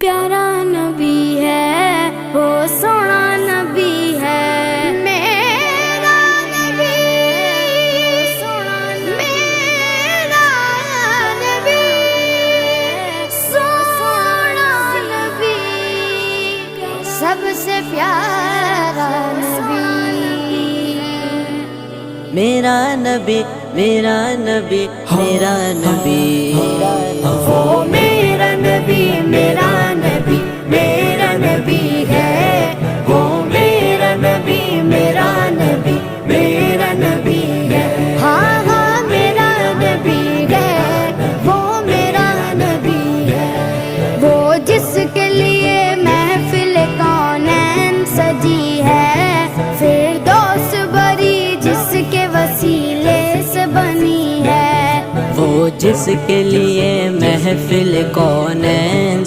प्यारा नबी है वो सोना नबी है मेरा नबी सोना मेरा नबी सोना नबी सबसे प्यारा नबी मेरा नबी मेरा नबी मेरा नबी वो मेरा नबी मेरा नबी मेरा नबी है वो मेरा नबी मेरा नबी मेरा नबी है हाँ हाँ मेरा नबी है वो मेरा नबी है वो जिसके लिए महफिल कौनैन सजी है फिरदौस बरी जिसके वसीले से बनी है वो जिसके लिए महफिल कौनैन